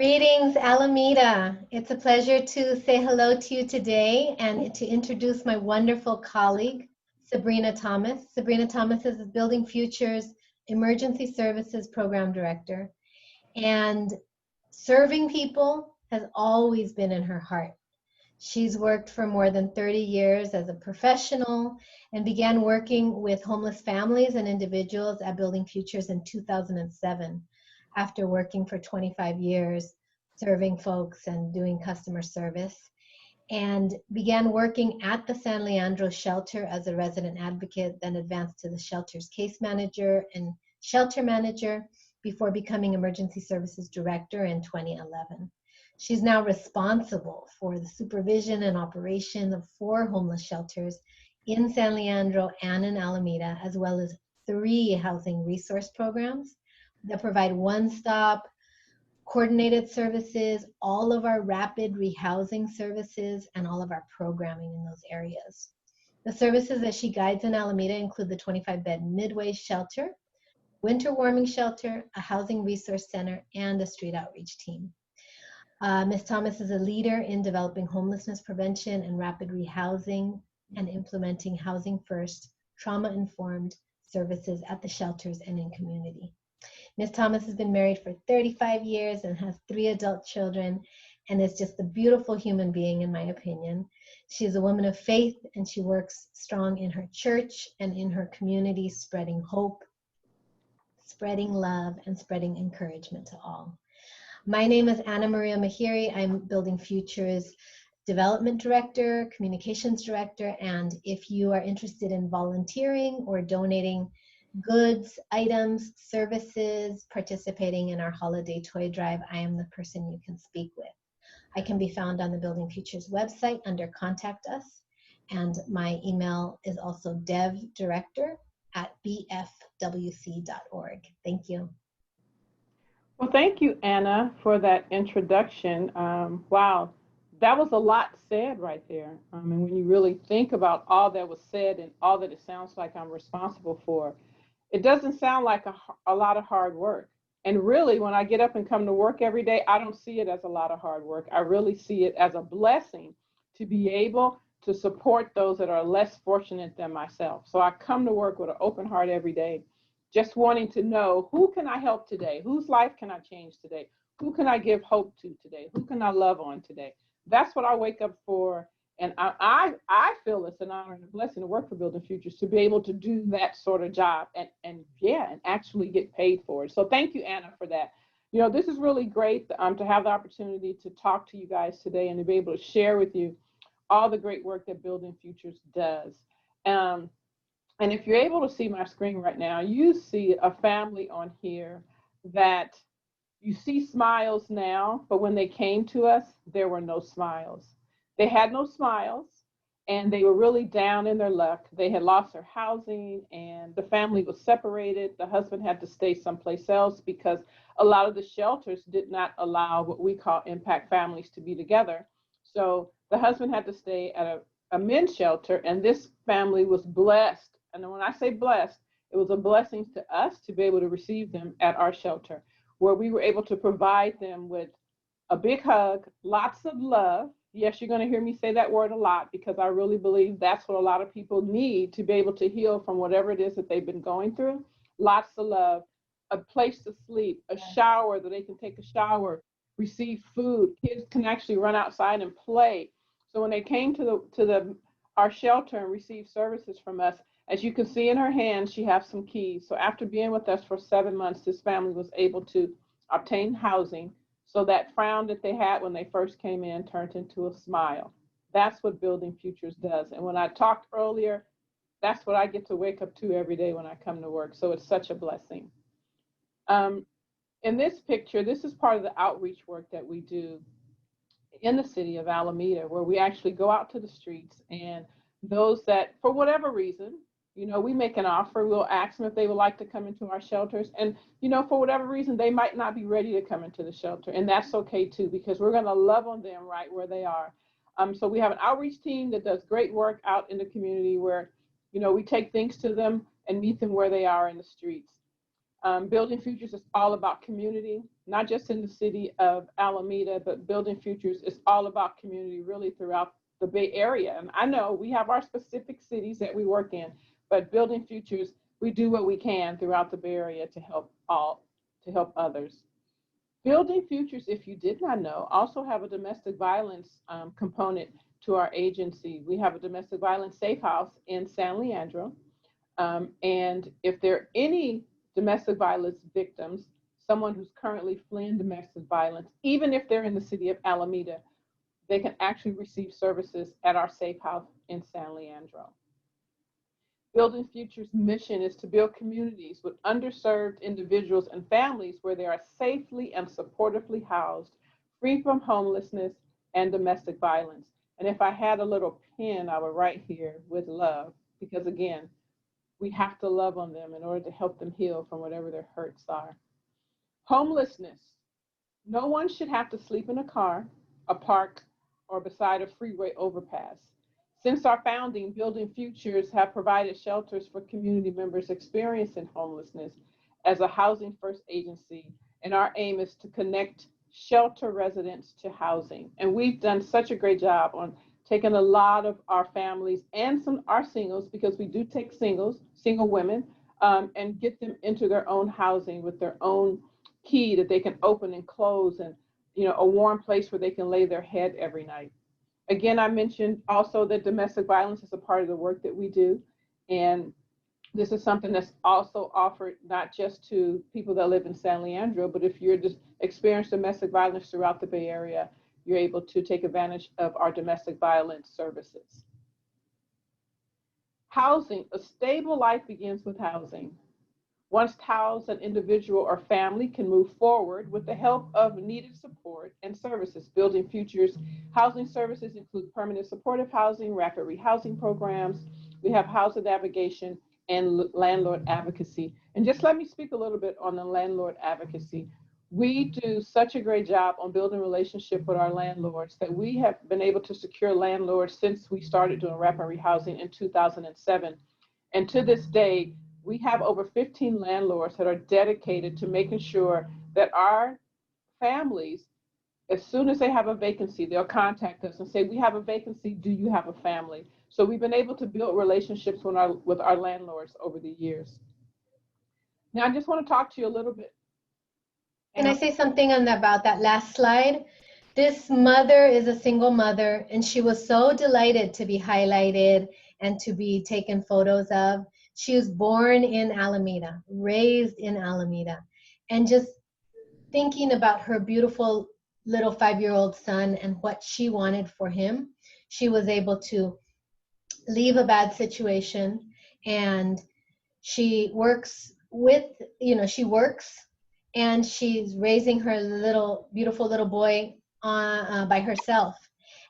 Greetings, Alameda. It's a pleasure to say hello to you today and to introduce my wonderful colleague, Sabrina Thomas. Sabrina Thomas is the Building Futures Emergency Services Program Director, and serving people has always been in her heart. She's worked for more than 30 years as a professional and began working with homeless families and individuals at Building Futures in 2007 after working for 25 years serving folks and doing customer service, and began working at the San Leandro shelter as a resident advocate, then advanced to the shelter's case manager and shelter manager before becoming emergency services director in 2011. She's now responsible for the supervision and operation of 4 homeless shelters in San Leandro and in Alameda, as well as 3 housing resource programs that provide one-stop coordinated services, all of our rapid rehousing services, and all of our programming in those areas. The services that she guides in Alameda include the 25-bed Midway Shelter, winter warming shelter, a housing resource center, and a street outreach team. Ms. Thomas is a leader in developing homelessness prevention and rapid rehousing and implementing housing first, trauma-informed services at the shelters and in community. Ms. Thomas has been married for 35 years and has 3 adult children and is just a beautiful human being, in my opinion. She is a woman of faith, and she works strong in her church and in her community, spreading hope, spreading love, and spreading encouragement to all. My name is Anna Maria Mahiri. I'm Building Futures Development Director, Communications Director, and if you are interested in volunteering or donating goods, items, services, participating in our holiday toy drive, I am the person you can speak with. I can be found on the Building Futures website under Contact Us, and my email is also devdirector@bfwc.org. Thank you. Well, thank you, Anna, for that introduction. Wow, that was a lot said right there. And when you really think about all that was said and all that it sounds like I'm responsible for, it doesn't sound like a lot of hard work. And really, when I get up and come to work every day, I don't see it as a lot of hard work. I really see it as a blessing to be able to support those that are less fortunate than myself. So I come to work with an open heart every day, just wanting to know, who can I help today? Whose life can I change today? Who can I give hope to today? Who can I love on today? That's what I wake up for. And I feel it's an honor and a blessing to work for Building Futures, to be able to do that sort of job and actually get paid for it. So thank you, Anna, for that. You know, this is really great to have the opportunity to talk to you guys today and to be able to share with you all the great work that Building Futures does. And if you're able to see my screen right now, you see a family on here that you see smiles now, but when they came to us, there were no smiles. They had no smiles, and they were really down in their luck. They had lost their housing, and the family was separated. The husband had to stay someplace else because a lot of the shelters did not allow what we call impact families to be together. So the husband had to stay at a men's shelter, and this family was blessed. And when I say blessed, it was a blessing to us to be able to receive them at our shelter, where we were able to provide them with a big hug, lots of love. Yes, you're going to hear me say that word a lot, because I really believe that's what a lot of people need to be able to heal from whatever it is that they've been going through. Lots of love, a place to sleep, a shower that they can take a shower, receive food. Kids can actually run outside and play. So when they came to our shelter and received services from us, as you can see in her hand, she has some keys. So after being with us for 7 months, this family was able to obtain housing. So that frown that they had when they first came in turned into a smile. That's what Building Futures does. And when I talked earlier, that's what I get to wake up to every day when I come to work. So it's such a blessing. In this picture, this is part of the outreach work that we do in the city of Alameda, where we actually go out to the streets, and those that, for whatever reason, you know, we make an offer. We'll ask them if they would like to come into our shelters. And, you know, for whatever reason, they might not be ready to come into the shelter. And that's okay, too, because we're going to love on them right where they are. So we have an outreach team that does great work out in the community where, you know, we take things to them and meet them where they are in the streets. Building Futures is all about community. not just in the city of Alameda, but Building Futures is all about community really throughout the Bay Area. And I know we have our specific cities that we work in, but Building Futures, we do what we can throughout the Bay Area to help others. Building Futures, if you did not know, also have a domestic violence component to our agency. We have a domestic violence safe house in San Leandro. And if there are any domestic violence victims, someone who's currently fleeing domestic violence, even if they're in the city of Alameda, they can actually receive services at our safe house in San Leandro. Building Future's mission is to build communities with underserved individuals and families where they are safely and supportively housed, free from homelessness and domestic violence. And if I had a little pen, I would write here with love, because again, we have to love on them in order to help them heal from whatever their hurts are. Homelessness. No one should have to sleep in a car, a park, or beside a freeway overpass. Since our founding, Building Futures have provided shelters for community members experiencing homelessness as a housing first agency. And our aim is to connect shelter residents to housing. And we've done such a great job on taking a lot of our families and some our singles, because we do take single women, and get them into their own housing with their own key that they can open and close, and a warm place where they can lay their head every night. Again, I mentioned also that domestic violence is a part of the work that we do. And this is something that's also offered not just to people that live in San Leandro, but if you're just experiencing domestic violence throughout the Bay Area, you're able to take advantage of our domestic violence services. Housing. A stable life begins with housing. Once housed, an individual or family can move forward with the help of needed support and services. Building Futures housing services include permanent supportive housing, rapid rehousing programs. We have housing navigation and landlord advocacy. And just let me speak a little bit on the landlord advocacy. We do such a great job on building relationship with our landlords that we have been able to secure landlords since we started doing rapid rehousing in 2007. And to this day, we have over 15 landlords that are dedicated to making sure that our families, as soon as they have a vacancy, they'll contact us and say, we have a vacancy, do you have a family? So we've been able to build relationships with our landlords over the years. Now, I just want to talk to you a little bit. Can I say something about that last slide? This mother is a single mother, and she was so delighted to be highlighted and to be taken photos of. She was born in Alameda, raised in Alameda, and just thinking about her beautiful little 5-year-old son and what she wanted for him, she was able to leave a bad situation, and she works and she's raising her little beautiful little boy by herself.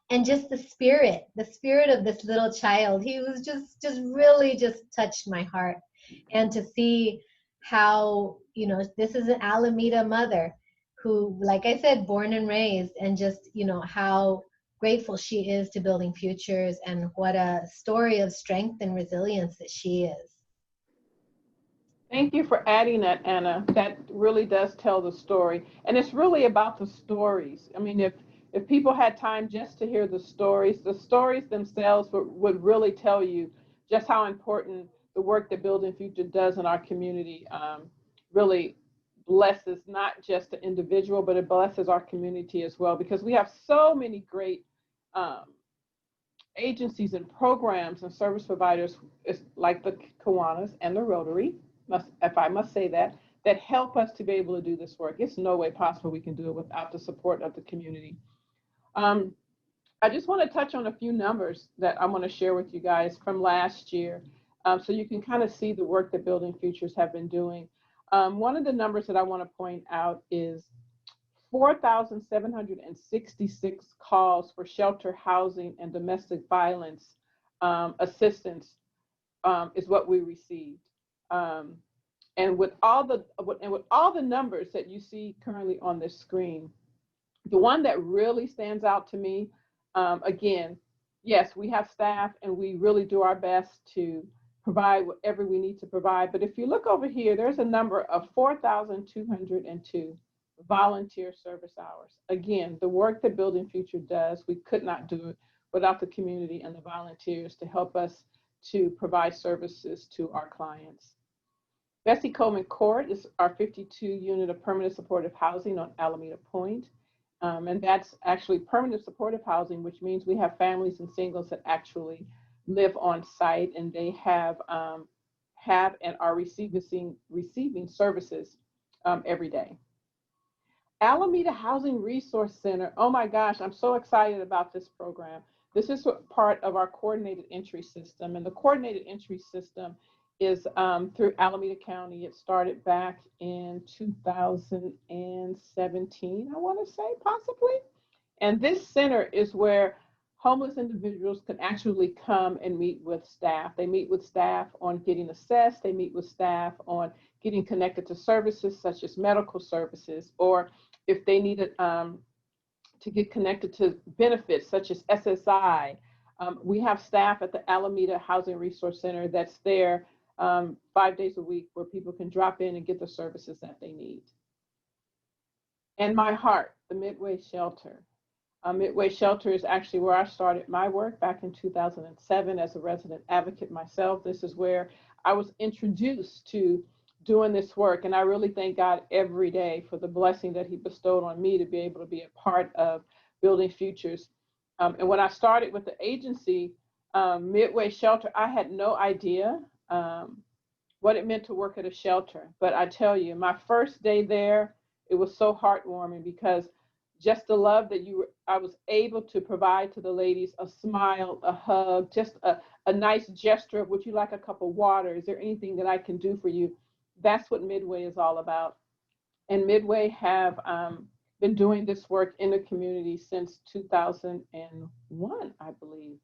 And just the spirit of this little child, he was just really just touched my heart. And to see how this is an Alameda mother who, like I said, born and raised, and just how grateful she is to Building Futures, and what a story of strength and resilience that she is. Thank you for adding that, Anna. That really does tell the story. And it's really about the stories. I mean, if people had time just to hear the stories themselves would really tell you just how important the work that Building Future does in our community really blesses not just the individual, but it blesses our community as well, because we have so many great agencies and programs and service providers like the Kiwanis and the Rotary, if I must say that help us to be able to do this work. It's no way possible we can do it without the support of the community. I just want to touch on a few numbers that I want to share with you guys from last year, so you can kind of see the work that Building Futures have been doing. One of the numbers that I want to point out is 4,766 calls for shelter, housing, and domestic violence assistance is what we received. And with all the numbers that you see currently on this screen, the one that really stands out to me, again, yes, we have staff and we really do our best to provide whatever we need to provide. But if you look over here, there's a number of 4,202. volunteer service hours. Again, the work that Building Future does, we could not do it without the community and the volunteers to help us to provide services to our clients. Bessie Coleman Court is our 52 unit of permanent supportive housing on Alameda Point. And that's actually permanent supportive housing, which means we have families and singles that actually live on site, and they have and are receiving services every day. Alameda Housing Resource Center. Oh my gosh, I'm so excited about this program. This is part of our coordinated entry system, and the coordinated entry system is through Alameda County. It started back in 2017, I want to say, possibly. And this center is where homeless individuals can actually come and meet with staff. They meet with staff on getting assessed. They meet with staff on getting connected to services such as medical services, or if they needed to get connected to benefits such as SSI. We have staff at the Alameda Housing Resource Center that's there 5 days a week, where people can drop in and get the services that they need. And my heart, the Midway Shelter. Midway Shelter is actually where I started my work back in 2007 as a resident advocate myself. This is where I was introduced to doing this work, and I really thank God every day for the blessing that he bestowed on me to be able to be a part of Building Futures. And when I started with the agency, Midway Shelter, I had no idea what it meant to work at a shelter. But I tell you, my first day there, it was so heartwarming, because just the love that I was able to provide to the ladies, a smile, a hug, just a nice gesture of, would you like a cup of water? Is there anything that I can do for you? That's what Midway is all about. And Midway have been doing this work in the community since 2001, I believe.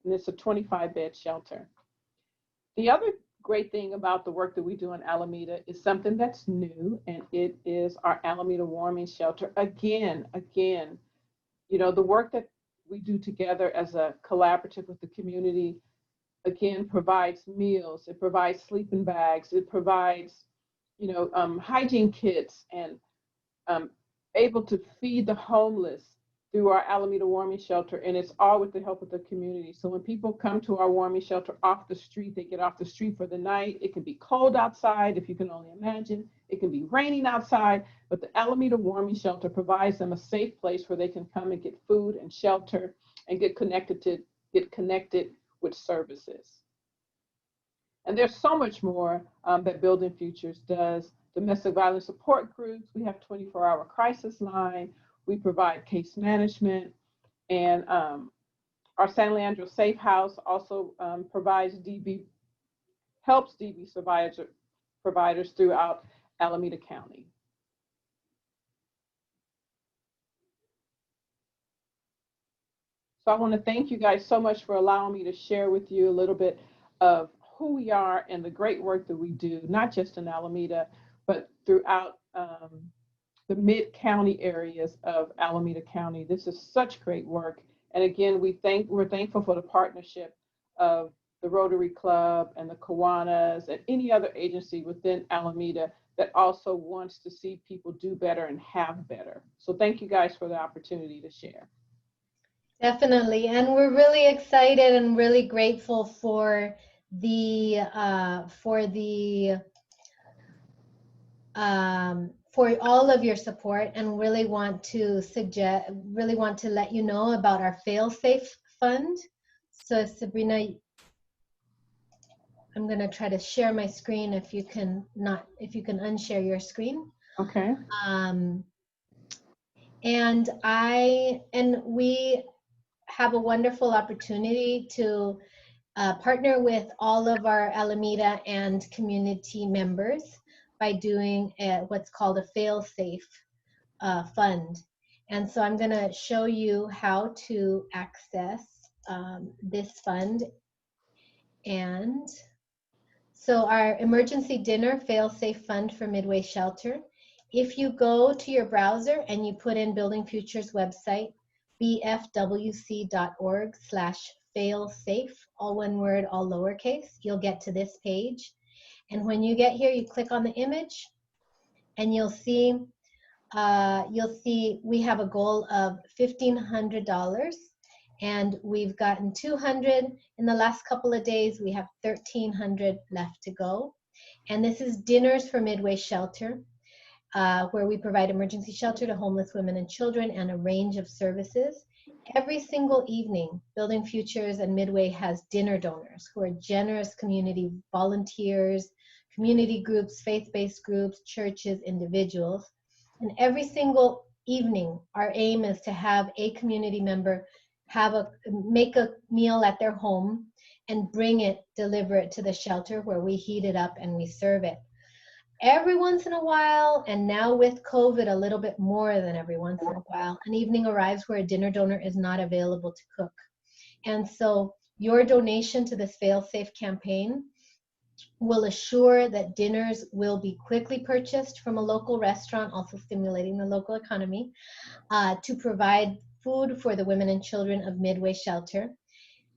And it's a 25-bed shelter. The other great thing about the work that we do in Alameda is something that's new, and it is our Alameda Warming Shelter. Again, you know, the work that we do together as a collaborative with the community, again, provides meals, it provides sleeping bags, it provides, you know, hygiene kits, and able to feed the homeless through our Alameda Warming Shelter, and it's all with the help of the community. So when people come to our warming shelter off the street, they get off the street for the night. It can be cold outside, if you can only imagine. It can be raining outside, but the Alameda Warming Shelter provides them a safe place where they can come and get food and shelter and get connected with services. And there's so much more that Building Futures does. Domestic violence support groups, we have 24-hour crisis line. We provide case management, and our San Leandro Safe House also helps DV providers throughout Alameda County. So I want to thank you guys so much for allowing me to share with you a little bit of who we are and the great work that we do, not just in Alameda, but throughout the mid-county areas of Alameda County. This is such great work. And again, we're thankful for the partnership of the Rotary Club and the Kiwanis and any other agency within Alameda that also wants to see people do better and have better. So thank you guys for the opportunity to share. Definitely. And we're really excited and really grateful for for all of your support, and really want to let you know about our fail-safe fund. So Sabrina, I'm going to try to share my screen if you can unshare your screen. Okay. And we have a wonderful opportunity to partner with all of our Alameda and community members by doing what's called a fail-safe fund. And so I'm going to show you how to access this fund. And so our emergency dinner fail-safe fund for Midway Shelter. If you go to your browser and you put in Building Futures website, bfwc.org/failsafe, all one word, all lowercase, you'll get to this page. And when you get here, you click on the image and you'll see you'll see we have a goal of $1,500, and we've gotten 200 in the last couple of days. We have 1,300 left to go. And this is Dinners for Midway Shelter, where we provide emergency shelter to homeless women and children and a range of services. Every single evening, Building Futures and Midway has dinner donors who are generous community volunteers, community groups, faith-based groups, churches, individuals. And every single evening, our aim is to have a community member make a meal at their home and deliver it to the shelter where we heat it up and we serve it. Every once in a while, and now with COVID, a little bit more than every once in a while, an evening arrives where a dinner donor is not available to cook. And so your donation to this Fail Safe campaign will assure that dinners will be quickly purchased from a local restaurant, also stimulating the local economy, to provide food for the women and children of Midway Shelter.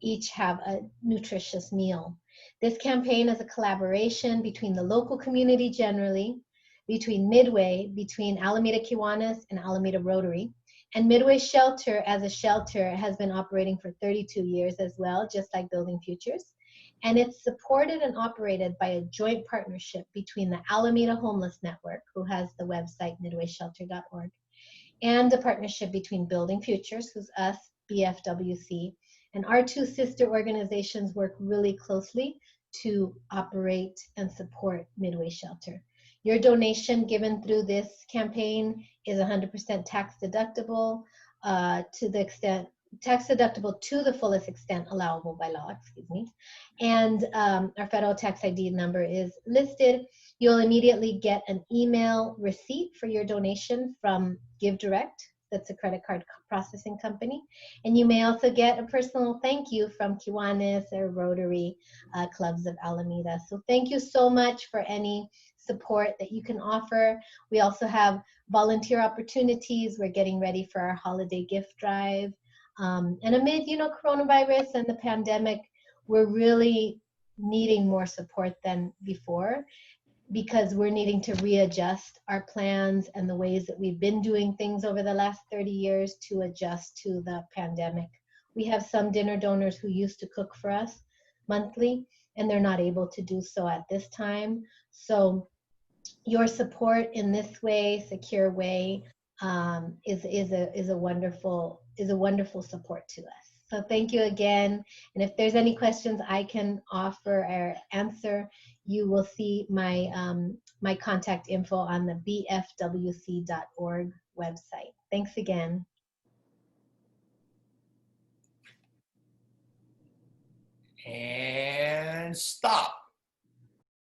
Each have a nutritious meal. This campaign is a collaboration between the local community generally, between Midway, between Alameda Kiwanis and Alameda Rotary. And Midway Shelter as a shelter has been operating for 32 years as well, just like Building Futures. And it's supported and operated by a joint partnership between the Alameda Homeless Network, who has the website midwayshelter.org, and a partnership between Building Futures, who's us, BFWC, and our two sister organizations work really closely to operate and support Midway Shelter. Your donation given through this campaign is 100% tax deductible to the fullest extent allowable by law, And our federal tax ID number is listed. You'll immediately get an email receipt for your donation from GiveDirect. That's a credit card processing company. And you may also get a personal thank you from Kiwanis or Rotary Clubs of Alameda. So thank you so much for any support that you can offer. We also have volunteer opportunities. We're getting ready for our holiday gift drive. And amid, coronavirus and the pandemic, we're really needing more support than before, because we're needing to readjust our plans and the ways that we've been doing things over the last 30 years to adjust to the pandemic. We have some dinner donors who used to cook for us monthly, and they're not able to do so at this time. So your support in this way, secure way, is a wonderful support to us. So thank you again. And if there's any questions I can offer or answer, you will see my my contact info on the bfwc.org website. Thanks again. And stop.